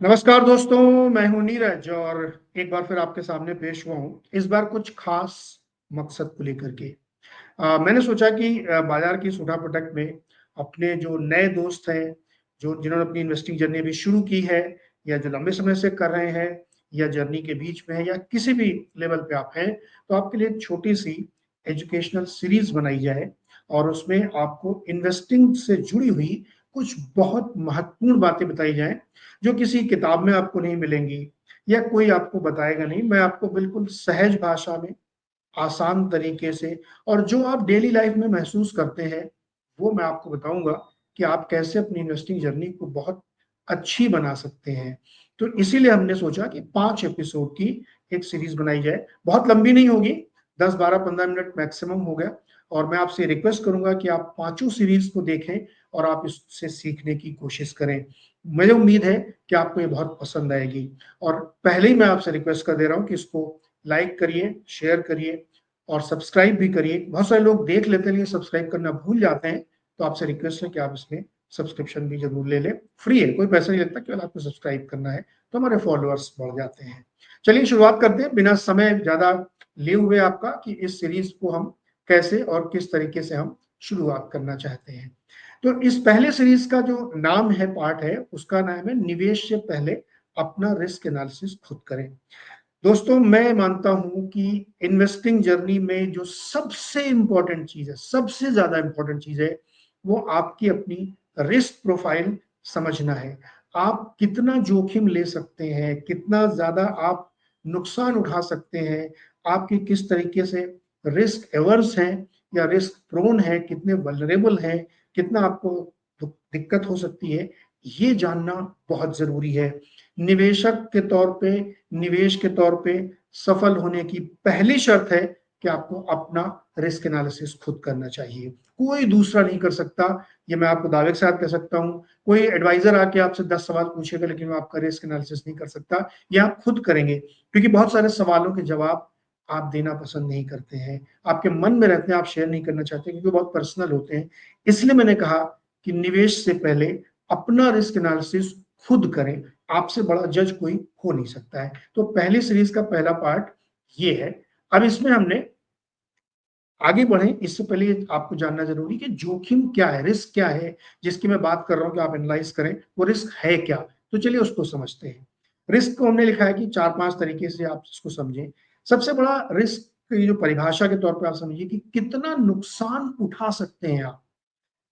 नमस्कार दोस्तों, मैं हूं नीरज और एक बार फिर आपके सामने पेश हुआ हूं। इस बार कुछ खास मकसद को लेकर के मैंने सोचा कि बाजार की इस उठापटक में अपने जो नए दोस्त हैं, जो जिन्होंने अपनी इन्वेस्टिंग जर्नी अभी शुरू की है या जो लंबे समय से कर रहे हैं या जर्नी के बीच में है या किसी भी लेवल पे आप हैं, तो आपके लिए एक छोटी-सी एजुकेशनल सीरीज़ बनाई जाए और उसमें आपको इन्वेस्टिंग से जुड़ी हुई कुछ बहुत महत्वपूर्ण बातें बताई जाएँ, जो किसी किताब में आपको नहीं मिलेंगी या कोई आपको बताएगा नहीं। मैं आपको बिल्कुल सहज भाषा में, आसान तरीके से और जो आप डेली लाइफ में महसूस करते हैं, वो मैं आपको बताऊँगा कि आप कैसे अपनी इन्वेस्टिंग जर्नी को बहुत अच्छी बना सकते हैं। तो इसीलिए हमने सोचा कि 5 एपिसोड की एक सीरीज़ बनाई जाए। बहुत लंबी नहीं होगी, 10, 12, 15 मिनट मैक्सिमम हो गया और मैं आपसे रिक्वेस्ट करूँगा कि आप पाँचों सीरीज़ को देखें और आप इससे सीखने की कोशिश करें। मुझे उम्मीद है कि आपको ये बहुत पसंद आएगी और पहले ही मैं आपसे रिक्वेस्ट कर दे रहा हूँ कि इसको लाइक करिए, शेयर करिए और सब्सक्राइब भी करिए। बहुत सारे लोग देख लेते हैं लेकिन सब्सक्राइब करना भूल जाते हैं, तो आपसे रिक्वेस्ट है कि आप इसमें सब्सक्रिप्शन भी ज़रूर ले लें। फ्री है, कोई पैसा नहीं लगता, केवल आपको सब्सक्राइब करना है, तो हमारे फॉलोअर्स बढ़ जाते हैं। चलिए शुरुआत करते हैं बिना समय ज़्यादा लिए हुए आपका कि इस सीरीज़ को हम कैसे और किस तरीके से हम शुरुआत करना चाहते हैं। तो इस पहले सीरीज़ का जो नाम है, पार्ट है, उसका नाम है निवेश से पहले अपना रिस्क एनालिसिस खुद करें। दोस्तों, मैं मानता हूं कि इन्वेस्टिंग जर्नी में जो सबसे इंपॉर्टेंट चीज है, सबसे ज्यादा इंपॉर्टेंट चीज है, वो आपकी अपनी रिस्क प्रोफाइल समझना है। आप कितना जोखिम ले सकते हैं, कितना ज्यादा आप नुकसान उठा सकते हैं, आपकी किस तरीके से रिस्क एवर्स हैं या रिस्क प्रोन है, कितने वल्नरेबल हैं, कितना आपको दिक्कत हो सकती है, ये जानना बहुत जरूरी है। निवेशक के तौर पे, निवेश के तौर पे सफल होने की पहली शर्त है कि आपको अपना रिस्क एनालिसिस खुद करना चाहिए। कोई दूसरा नहीं कर सकता, ये मैं आपको दावे के साथ कह सकता हूं। कोई एडवाइजर आके आपसे 10 सवाल पूछेगा लेकिन वो आपका रिस्क एनालिसिस नहीं कर सकता, ये आप खुद करेंगे, क्योंकि बहुत सारे सवालों के जवाब आप देना पसंद नहीं करते हैं, आपके मन में रहते हैं, आप शेयर नहीं करना चाहते क्योंकि बहुत पर्सनल होते हैं। इसलिए मैंने कहा कि निवेश से पहले अपना रिस्क एनालिसिस खुद करें, आपसे बड़ा जज कोई हो नहीं सकता है। तो पहली सीरीज का पहला पार्ट ये है। अब इसमें हमने आगे बढ़े इससे पहले आपको जानना जरूरी कि जोखिम क्या है, रिस्क क्या है, जिसकी मैं बात कर रहा हूं कि आप एनालाइज करें, वो रिस्क है क्या। तो चलिए उसको समझते हैं। रिस्क को हमने लिखा है कि 4-5 तरीके से आप इसको समझें। सबसे बड़ा रिस्क की जो परिभाषा के तौर पर आप समझिए कि कितना नुकसान उठा सकते हैं आप।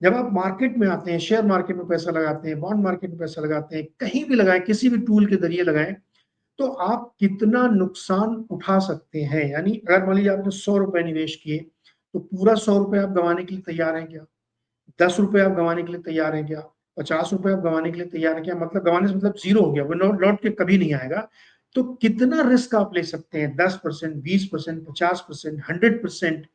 जब आप मार्केट में आते हैं, शेयर मार्केट में पैसा लगाते हैं, बॉन्ड मार्केट में पैसा लगाते हैं, कहीं भी लगाएं, किसी भी टूल के जरिए लगाएं, तो आप कितना नुकसान उठा सकते हैं। यानी अगर मान लीजिए आपने 100 रुपए निवेश किए, तो पूरा 100 रुपए आप गंवाने के लिए तैयार हैं क्या? 10 रुपए आप गंवाने के लिए तैयार हैं क्या? 50 रुपए आप गंवाने के लिए तैयार हैं क्या? मतलब गंवाने से मतलब जीरो हो गया, वो लौट के कभी नहीं आएगा। तो कितना रिस्क आप ले सकते हैं? 10%, 20%, 50%, 100%।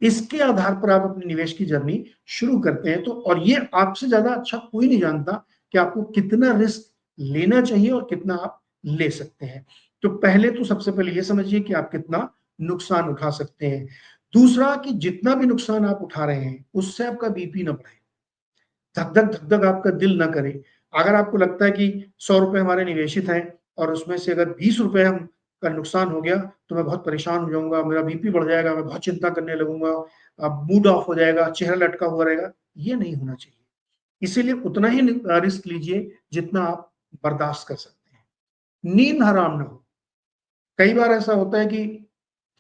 इसके आधार पर आप अपनी निवेश की जर्नी शुरू करते हैं। तो और ये आपसे ज्यादा अच्छा कोई नहीं जानता कि आपको कितना रिस्क लेना चाहिए और कितना आप ले सकते हैं। तो पहले तो सबसे पहले ये समझिए कि आप कितना नुकसान उठा सकते हैं। दूसरा कि जितना भी नुकसान आप उठा रहे हैं, उससे आपका बीपी ना बढ़े, धक धक धक धक आपका दिल ना करे। अगर आपको लगता है कि 100 रुपए हमारे निवेशित हैं और उसमें से अगर 20 रुपए हम का नुकसान हो गया तो मैं बहुत परेशान हो जाऊंगा, मेरा बीपी बढ़ जाएगा, मैं बहुत चिंता करने लगूंगा, मूड ऑफ हो जाएगा, चेहरा लटका हुआ रहेगा, ये नहीं होना चाहिए। इसीलिए उतना ही रिस्क लीजिए जितना आप बर्दाश्त कर सकते हैं। नींद हराम ना हो। कई बार ऐसा होता है कि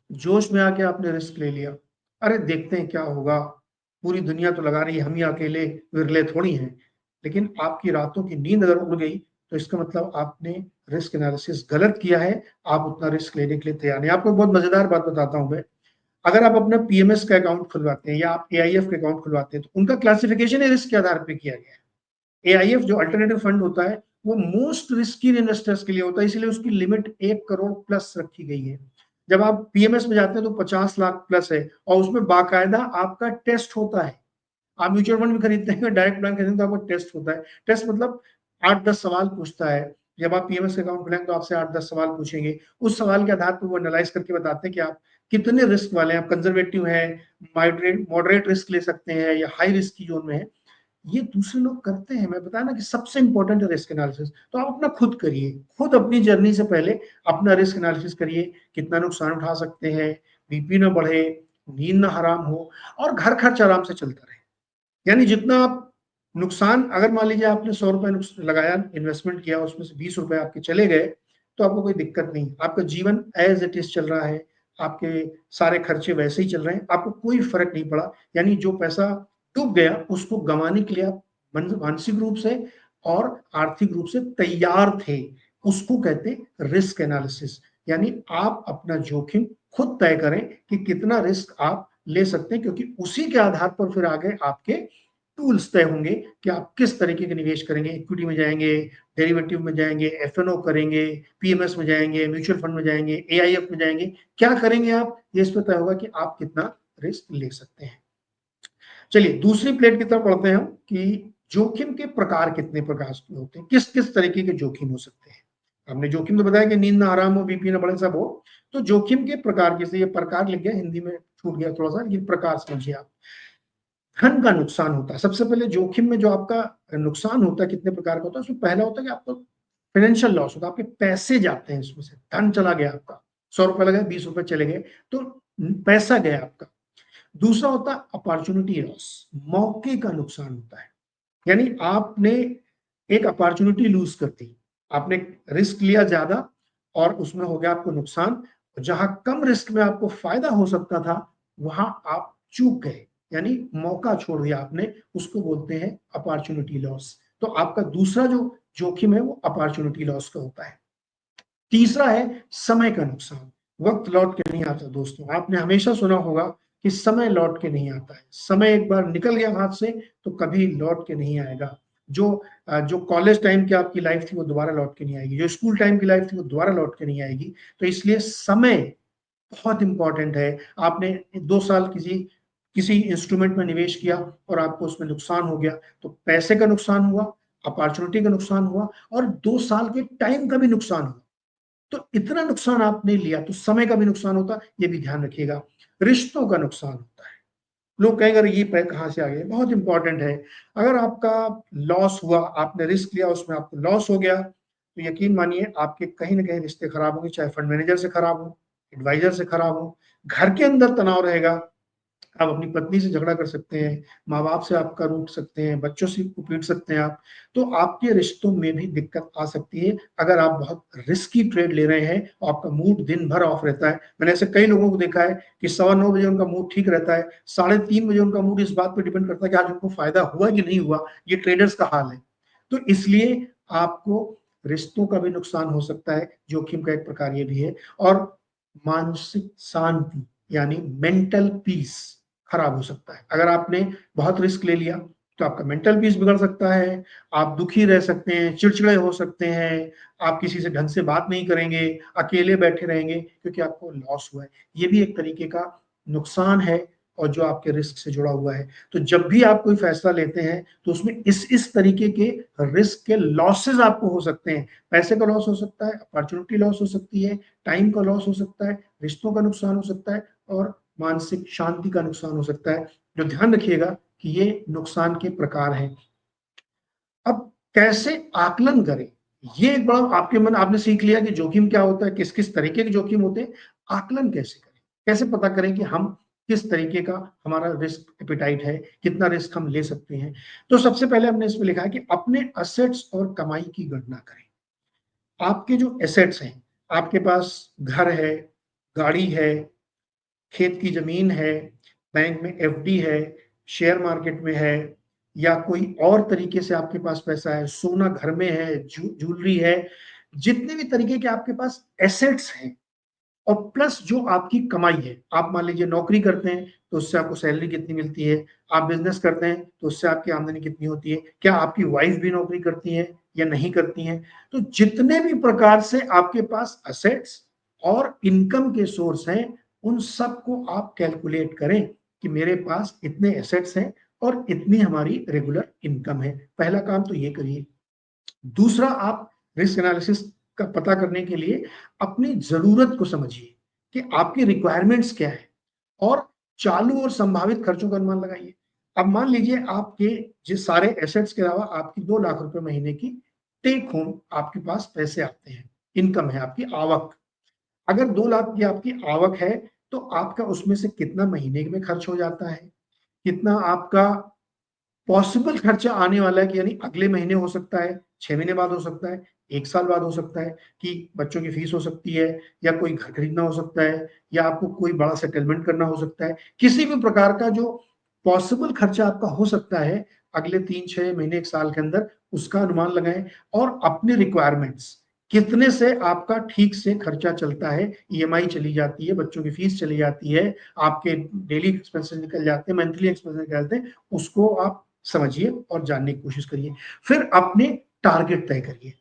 जोश में आके आपने रिस्क ले लिया, अरे देखते हैं क्या होगा, पूरी दुनिया तो लगा रही है, हम ही अकेले विरले थोड़ी हैं। लेकिन आपकी रातों की नींद अगर उड़ गई तो इसका मतलब आपने रिस्क एनालिसिस गलत किया है, आप उतना रिस्क लेने के लिए तैयार नहीं। आपको बहुत मजेदार बात बताता हूं मैं। अगर आप अपना पीएमएस का अकाउंट खुलवाते हैं या आप एआईएफ का अकाउंट खुलवाते हैं, तो उनका क्लासिफिकेशन रिस्क के आधार पर किया गया है। एआईएफ जो अल्टरनेटिव फंड होता है, वो मोस्ट रिस्की इन्वेस्टर्स के लिए होता है, इसलिए उसकी लिमिट 1 करोड़ प्लस रखी गई है। जब आप पीएमएस में जाते हैं तो 50 लाख प्लस है और उसमें बाकायदा आपका टेस्ट होता है। आप म्यूचुअल फंड भी खरीदते हैं, डायरेक्ट बैंक खरीदते हैं, तो आपको टेस्ट होता है। टेस्ट मतलब 8-10 सवाल पूछता है। जब आप पीएमएस अकाउंट खुलेंगे तो आपसे 8-10 सवाल पूछेंगे। उस सवाल के आधार पर वो एनालाइज करके बताते हैं कि आप कितने रिस्क वाले हैं, आप कंजर्वेटिव हैं, मॉडरेट रिस्क ले सकते हैं या हाई रिस्क की जोन में है। ये दूसरे लोग करते हैं। मैं बताया ना कि सबसे इंपॉर्टेंट है रिस्क एनालिसिस। तो आप अपना खुद करिए, खुद अपनी जर्नी से पहले अपना रिस्क एनालिसिस करिए, कितना नुकसान उठा सकते हैं, बीपी ना बढ़े, नींद ना हराम हो और घर खर्च आराम से चलता रहे। यानी जितना आप नुकसान, अगर मान लीजिए आपने 100 रुपए लगाया, इन्वेस्टमेंट किया, उसमें से 20 रुपए आपके चले गए, तो आपको कोई दिक्कत नहीं, आपका जीवन एज इट इज चल रहा है, आपके सारे खर्चे वैसे ही चल रहे हैं, आपको कोई फर्क नहीं पड़ा। यानी जो पैसा डूब गया उसको गंवाने के लिए आप मानसिक रूप से और आर्थिक रूप से तैयार थे। उसको कहते हैं रिस्क एनालिसिस। यानी आप अपना जोखिम खुद तय करें कि कितना रिस्क आप ले सकते हैं, क्योंकि उसी के आधार पर फिर आगे आपके टूल्स तय होंगे कि आप किस तरीके के निवेश करेंगे। इक्विटी में जाएंगे, डेरिवेटिव में जाएंगे, एफएनओ करेंगे, पीएमएस में जाएंगे, म्यूचुअल फंड में जाएंगे, एआईएफ में जाएंगे, क्या करेंगे आप, ये इस पर तय होगा कि आप कितना रिस्क ले सकते हैं। चलिए दूसरी प्लेट की तरफ बढ़ते हैं हम कि जोखिम के प्रकार कितने प्रकार के होते हैं, किस किस तरीके के जोखिम हो सकते हैं। हमने जोखिम तो बताया कि नींद ना आराम हो, बीपी ना बढ़े, सब हो। तो जोखिम के प्रकार, जैसे ये प्रकार लिख गया, हिंदी में छूट गया थोड़ा सा, लेकिन प्रकार समझिए आप। धन का नुकसान होता है सबसे पहले जोखिम में। जो आपका नुकसान होता है कितने प्रकार का होता है, उसमें पहला होता है कि आपको फाइनेंशियल लॉस होता है, आपके पैसे जाते हैं, इसमें से धन चला गया आपका, 100 रुपए लगे, 20 रुपए चले गए, तो पैसा गया आपका। दूसरा होता है अपॉर्चुनिटी लॉस, मौके का नुकसान होता है। यानी आपने एक अपॉर्चुनिटी लूज कर दी, आपने रिस्क लिया ज्यादा और उसमें हो गया आपको नुकसान। जहां कम रिस्क में आपको फायदा हो सकता था, वहां आप चूक गए, यानी मौका छोड़ दिया आपने, उसको बोलते हैं अपॉर्चुनिटी लॉस। तो आपका दूसरा जो जोखिम है वो अपॉर्चुनिटी लॉस का होता है। तीसरा है समय का नुकसान। वक्त लौट के नहीं आता दोस्तों, आपने हमेशा सुना होगा कि समय लौट के नहीं आता है। समय एक बार निकल गया हाथ से तो कभी लौट के नहीं आएगा। जो जो कॉलेज टाइम की आपकी लाइफ थी वो दोबारा लौट के नहीं आएगी, जो स्कूल टाइम की लाइफ थी वो दोबारा लौट के नहीं आएगी। तो इसलिए समय बहुत इंपॉर्टेंट है। आपने 2 साल किसी किसी इंस्ट्रूमेंट में निवेश किया और आपको उसमें नुकसान हो गया, तो पैसे का नुकसान हुआ, अपॉर्चुनिटी का नुकसान हुआ और 2 साल के टाइम का भी नुकसान हुआ। तो इतना नुकसान आपने लिया तो समय का भी नुकसान होता, ये भी ध्यान रखिएगा। रिश्तों का नुकसान होता है। लोग कहेंगे अरे ये पैर कहाँ से आ गए, बहुत इंपॉर्टेंट है। अगर आपका लॉस हुआ, आपने रिस्क लिया, उसमें आपको लॉस हो गया, तो यकीन मानिए आपके कहीं ना कहीं रिश्ते खराब होंगे, चाहे फंड मैनेजर से खराब हो, एडवाइजर से खराब हो, घर के अंदर तनाव रहेगा। आप अपनी पत्नी से झगड़ा कर सकते हैं, माँ बाप से आपका रूठ सकते हैं, बच्चों से को पीट सकते हैं आप। तो आपके रिश्तों में भी दिक्कत आ सकती है अगर आप बहुत रिस्की ट्रेड ले रहे हैं और आपका मूड दिन भर ऑफ रहता है। मैंने ऐसे कई लोगों को देखा है कि 9:15 बजे उनका मूड ठीक रहता है, 3:30 बजे उनका मूड इस बात पर डिपेंड करता है कि आज उनको फायदा हुआ कि नहीं हुआ। ये ट्रेडर्स का हाल है। तो इसलिए आपको रिश्तों का भी नुकसान हो सकता है, जोखिम का एक प्रकार ये भी है। और मानसिक शांति यानी मेंटल पीस खराब हो सकता है। अगर आपने बहुत रिस्क ले लिया तो आपका मेंटल पीस बिगड़ सकता है, आप दुखी रह सकते हैं, चिड़चिड़े हो सकते हैं, आप किसी से ढंग से बात नहीं करेंगे, अकेले बैठे रहेंगे क्योंकि आपको लॉस हुआ है। ये भी एक तरीके का नुकसान है और जो आपके रिस्क से जुड़ा हुआ है। तो जब भी आप कोई फैसला लेते हैं तो उसमें इस तरीके के रिस्क के लॉसेस आपको हो सकते हैं। पैसे का लॉस हो सकता है, अपॉर्चुनिटी लॉस हो सकती है, टाइम का लॉस हो सकता है, रिश्तों का नुकसान हो सकता है और मानसिक शांति का नुकसान हो सकता है। जो ध्यान रखिएगा कि ये नुकसान के प्रकार हैं। अब कैसे आकलन करें, ये एक बड़ा आपके मन, आपने सीख लिया कि जोखिम क्या होता है, किस किस तरीके के जोखिम होते हैं। आकलन कैसे करें, कैसे पता करें कि हम किस तरीके का हमारा रिस्क एपिटाइट है, कितना रिस्क हम ले सकते हैं। तो सबसे पहले हमने इसमें लिखा है कि अपने असेट्स और कमाई की गणना करें। आपके जो एसेट्स हैं, आपके पास घर है, गाड़ी है, खेत की जमीन है, बैंक में एफडी है, शेयर मार्केट में है, या कोई और तरीके से आपके पास पैसा है, सोना घर में है, ज्वेलरी है, जितने भी तरीके के आपके पास एसेट्स हैं और प्लस जो आपकी कमाई है। आप मान लीजिए नौकरी करते हैं तो उससे आपको सैलरी कितनी मिलती है, आप बिजनेस करते हैं तो उससे आपकी आमदनी कितनी होती है, क्या आपकी वाइफ भी नौकरी करती है या नहीं करती है। तो जितने भी प्रकार से आपके पास असेट्स और इनकम के सोर्स हैं, उन सबको आप कैलकुलेट करें कि मेरे पास इतने एसेट्स हैं और इतनी हमारी रेगुलर इनकम है। पहला काम तो ये करिए। दूसरा, आप रिस्क एनालिसिस का पता करने के लिए अपनी जरूरत को समझिए कि आपकी रिक्वायरमेंट्स क्या है और चालू और संभावित खर्चों का अनुमान लगाइए। अब मान लीजिए आपके जिस सारे एसेट्स के अलावा आपकी 2 लाख रुपए महीने की टेक होम आपके पास पैसे आते हैं, इनकम है आपकी आवक। अगर 2 लाख की आपकी आवक है, तो आपका उसमें से कितना महीने में खर्च हो जाता है, कितना आपका पॉसिबल खर्चा आने वाला है कि यानी अगले महीने हो सकता है, 6 महीने बाद हो सकता है, 1 साल बाद हो सकता है कि बच्चों की फीस हो सकती है या कोई घर खरीदना हो सकता है या आपको कोई बड़ा सेटलमेंट करना हो सकता है। किसी भी प्रकार का जो पॉसिबल खर्चा आपका हो सकता है अगले 3-6 महीने 1 साल के अंदर, उसका अनुमान लगाएँ और अपनी रिक्वायरमेंट्स कितने से आपका ठीक से खर्चा चलता है, ईएमआई चली जाती है, बच्चों की फीस चली जाती है, आपके डेली एक्सपेंसेस निकल जाते हैं, मंथली एक्सपेंसेस निकल जाते हैं, उसको आप समझिए और जानने की कोशिश करिए। फिर अपने टारगेट तय करिए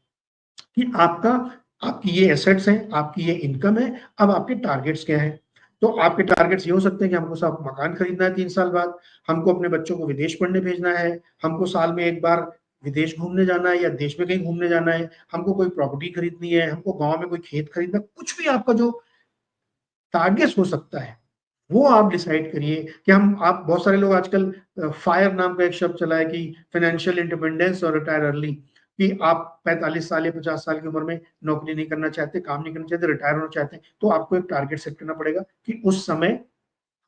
कि आपकी ये एसेट्स हैं, आपकी ये इनकम है, अब आपके टारगेट्स क्या हैं? तो आपके टारगेट्स ये हो सकते हैं कि हमको साहब मकान खरीदना है 3 साल बाद, हमको अपने बच्चों को विदेश पढ़ने भेजना है, हमको साल में 1 बार विदेश घूमने जाना है या देश में कहीं घूमने जाना है, हमको कोई प्रॉपर्टी खरीदनी है, हमको गाँव में कोई खेत खरीदना है, कुछ भी आपका जो टारगेट्स हो सकता है, वो आप डिसाइड करिए कि हम आप बहुत सारे लोग आजकल फायर नाम का एक शब्द चला है कि फाइनेंशियल इंडिपेंडेंस और रिटायर अर्ली कि आप 45 साल या 50 साल की उम्र में नौकरी नहीं करना चाहते, काम नहीं करना चाहते, रिटायर होना चाहते हैं, तो आपको एक टारगेट सेट करना पड़ेगा कि उस समय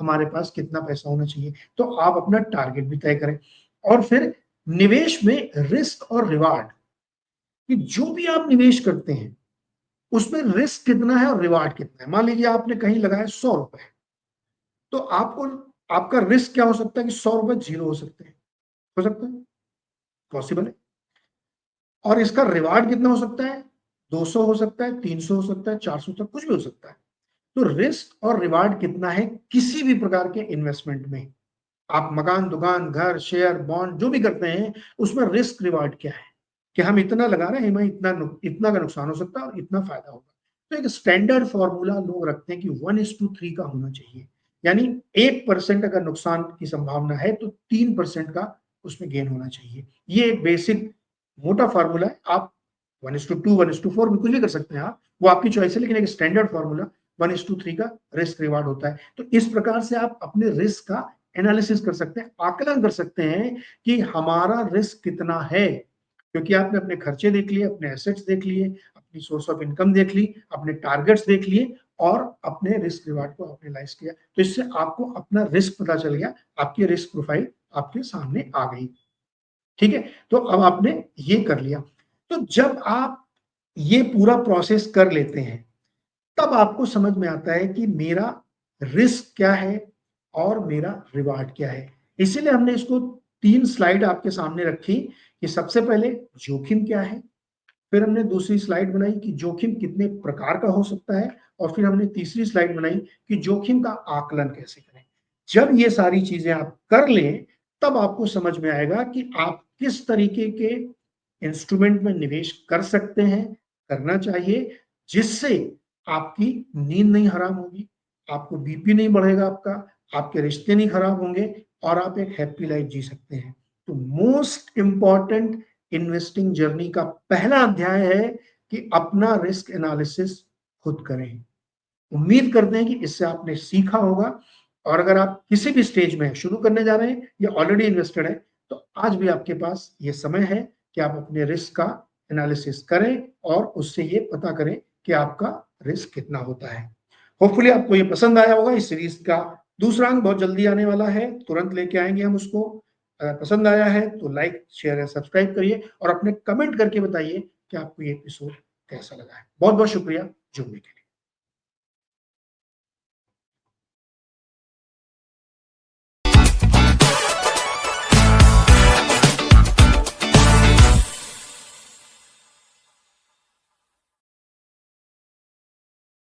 हमारे पास कितना पैसा होना चाहिए। तो आप अपना टारगेट भी तय करें और फिर निवेश में रिस्क और रिवार्ड कि जो भी आप निवेश करते हैं, उसमें रिस्क कितना है और रिवार्ड कितना है। मान लीजिए आपने कहीं लगाया ₹100 तो आपको आपका रिस्क क्या हो सकता है कि ₹100 ज़ीरो हो सकते हैं। हो सकता है? पॉसिबल है। और इसका रिवार्ड कितना हो सकता है? 200 हो सकता है, 300 हो सकता है, 400 तक कुछ भी हो सकता है। तो रिस्क और रिवार्ड कितना है किसी भी प्रकार के इन्वेस्टमेंट में। आप मकान, दुकान, घर, शेयर, बॉन्ड जो भी करते हैं, उसमें रिस्क रिवार्ड क्या है? कि हम इतना लगा रहे हैं, हमें इतना का नुकसान हो सकता है और इतना फ़ायदा होगा। तो एक स्टैंडर्ड फ़ॉर्मूला लोग रखते हैं कि 1:3 का होना चाहिए। यानी 1% अगर नुकसान की संभावना है, तो 3% का उसमें गेन होना चाहिए। ये एक बेसिक मोटा फ़ॉर्मूला है। आप 1:2, 1:4 भी कुछ भी कर सकते हैं आप, वो आपकी चॉइस है, लेकिन एक स्टैंडर्ड फ़ॉर्मूला 1:3 का रिस्क रिवार्ड होता है। तो इस प्रकार से आप अपने रिस्क का एनालिसिस कर सकते हैं, आकलन कर सकते हैं कि हमारा रिस्क कितना है। क्योंकि आपने अपने खर्चे देख लिए, अपने एसेट्स देख लिए, अपनी सोर्स ऑफ इनकम देख ली, अपने टारगेट्स देख लिए और अपने रिस्क रिवार्ड को एनालाइज किया। तो इससे आपको अपना रिस्क पता चल गया, आपकी रिस्क प्रोफाइल आपके सामने आ गई। ठीक है? तो अब आपने ये कर लिया। तो जब आप ये पूरा प्रोसेस कर लेते हैं, तब आपको समझ में आता है कि मेरा रिस्क क्या है और मेरा रिवार्ड क्या है। इसीलिए हमने इसको 3 स्लाइड आपके सामने रखी कि सबसे पहले जोखिम क्या है, फिर हमने दूसरी स्लाइड बनाई कि जोखिम कितने प्रकार का हो सकता है और फिर हमने तीसरी स्लाइड बनाई कि जोखिम का आकलन कैसे करें। जब ये सारी चीजें आप कर लें, तब आपको समझ में आएगा कि आप किस तरीके के इंस्ट्रूमेंट में निवेश कर सकते हैं, करना चाहिए, जिससे आपकी नींद नहीं हराम होगी, आपको बीपी नहीं बढ़ेगा आपका, आपके रिश्ते नहीं खराब होंगे और आप एक हैप्पी लाइफ जी सकते हैं। तो मोस्ट इम्पोर्टेंट इन्वेस्टिंग जर्नी का पहला अध्याय है कि अपना रिस्क एनालिसिस खुद करें। उम्मीद करते हैं कि इससे आपने सीखा होगा और अगर आप किसी भी स्टेज में शुरू करने जा रहे हैं या ऑलरेडी इन्वेस्टेड हैं, तो आज भी आपके पास ये समय है कि आप अपने रिस्क का एनालिसिस करें और उससे ये पता करें कि आपका रिस्क कितना होता है। होपफुली आपको ये पसंद आया होगा। इस सीरीज का दूसरा अंक बहुत जल्दी आने वाला है, तुरंत लेके आएंगे हम उसको। अगर पसंद आया है तो लाइक, शेयर या सब्सक्राइब करिए और अपने कमेंट करके बताइए कि आपको ये एपिसोड कैसा लगा है। बहुत बहुत शुक्रिया जुड़ने के लिए।